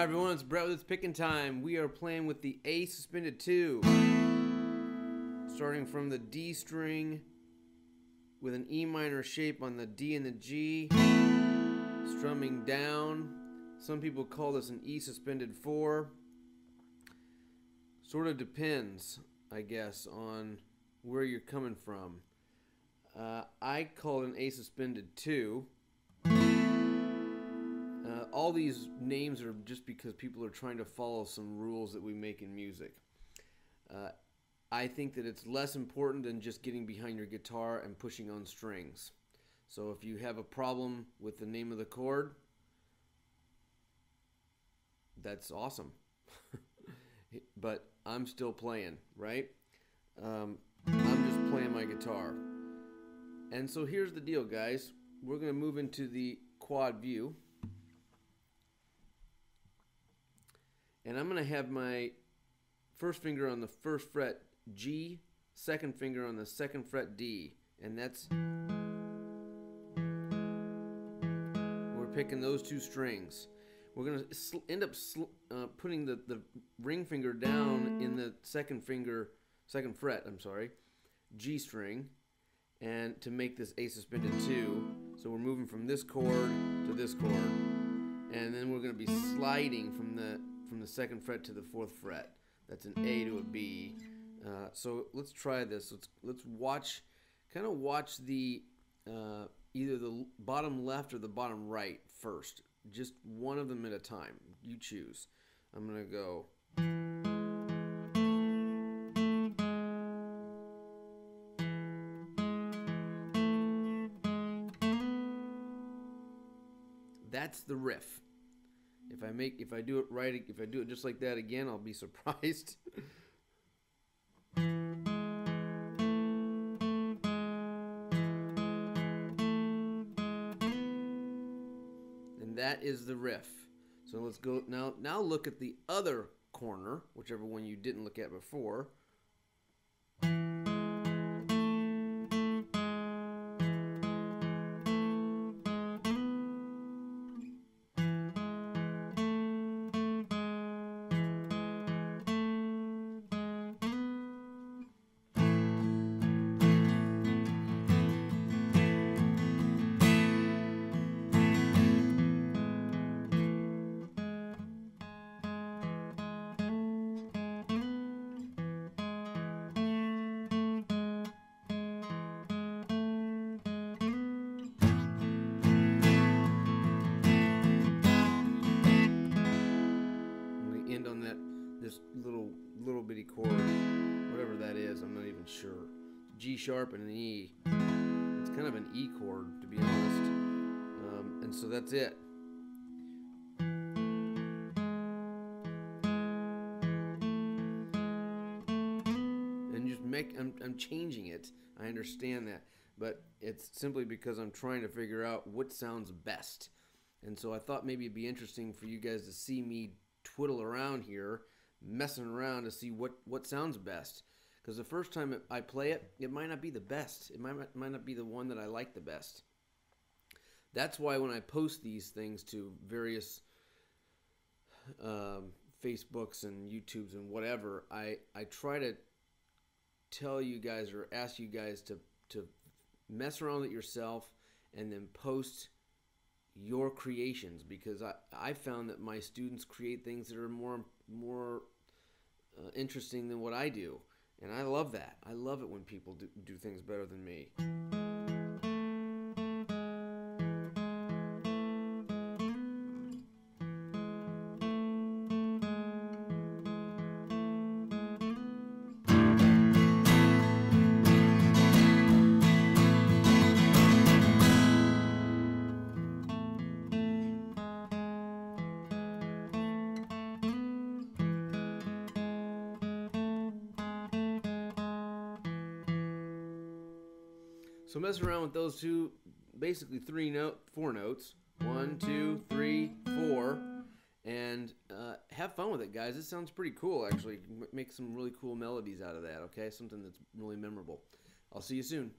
Hi everyone, it's Brett with It's Picking Time. We are playing with the A suspended 2. Starting from the D string with an E minor shape on the D and the G. Strumming down. Some people call this an E suspended 4. Sort of depends, I guess, on where you're coming from. I call it an A suspended 2. All these names are just because people are trying to follow some rules that we make in music. I think that it's less important than just getting behind your guitar and pushing on strings. So if you have a problem with the name of the chord, that's awesome. But I'm still playing, right? I'm just playing my guitar. And so here's the deal, guys. We're going to move into the quad view. And I'm going to have my first finger on the first fret G, second finger on the second fret D. And that's, we're picking those two strings. We're going to end up putting the ring finger down in the second fret, G string, and to make this A suspended 2. So we're moving from this chord to this chord. And then we're going to be sliding from the second fret to the fourth fret. That's an A to a B. So let's try this. Let's watch the either the bottom left or the bottom right first. Just one of them at a time. You choose. I'm gonna go. That's the riff. If I do it right, if I do it just like that again, I'll be surprised. And that is the riff. So let's go now look at the other corner, whichever one you didn't look at before. End on this little bitty chord, whatever that is, I'm not even sure. G sharp and an E. It's kind of an E chord, to be honest. And so that's it. And just I'm changing it. I understand that, but it's simply because I'm trying to figure out what sounds best. And so I thought maybe it'd be interesting for you guys to see me twiddle around here, messing around to see what sounds best. Because the first time I play it, it might not be the best. It might not be the one that I like the best. That's why when I post these things to various Facebooks and YouTubes and whatever, I try to tell you guys or ask you guys to mess around with it yourself and then post your creations, because I found that my students create things that are more interesting than what I do, and I love that. I love it when people do things better than me. So mess around with those two, basically four notes. 1, 2, 3, 4, and have fun with it, guys. It sounds pretty cool, actually. Make some really cool melodies out of that, okay? Something that's really memorable. I'll see you soon.